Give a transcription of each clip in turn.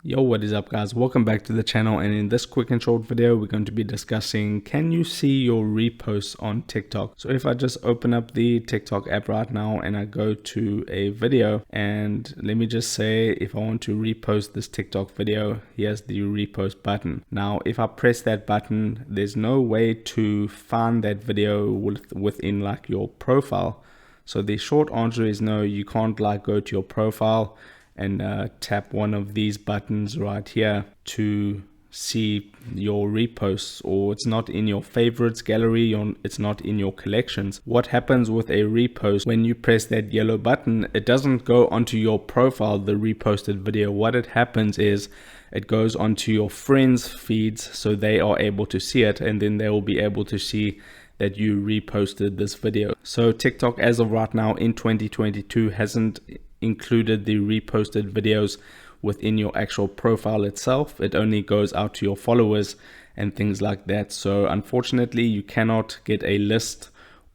Yo, what is up guys? Welcome back to the channel, and in this quick and short video we're going to be discussing, can you see your reposts on TikTok? So if I just open up the TikTok app right now and I go to a video, and let me just say, if I want to repost this TikTok video, here's the repost button. Now if I press that button, there's no way to find that video within like your profile. So the short answer is no, you can't like go to your profile and tap one of these buttons right here to see your reposts, or it's not in your favorites gallery, or it's not in your collections. What happens with a repost, when you press that yellow button, it doesn't go onto your profile, the reposted video. What it happens is it goes onto your friends' feeds, so they are able to see it, and then they will be able to see that you reposted this video. So TikTok as of right now in 2022 hasn't included the reposted videos within your actual profile itself. It only goes out to your followers and things like that. So unfortunately you cannot get a list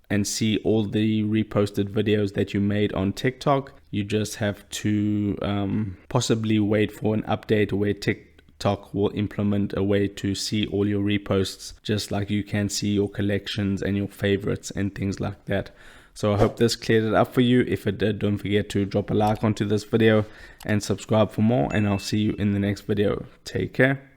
and see all the reposted videos that you made on TikTok. You just have to possibly wait for an update where TikTok will implement a way to see all your reposts, just like you can see your collections and your favorites and things like that. So I hope this cleared it up for you. If it did, don't forget to drop a like onto this video and subscribe for more, and I'll see you in the next video. Take care.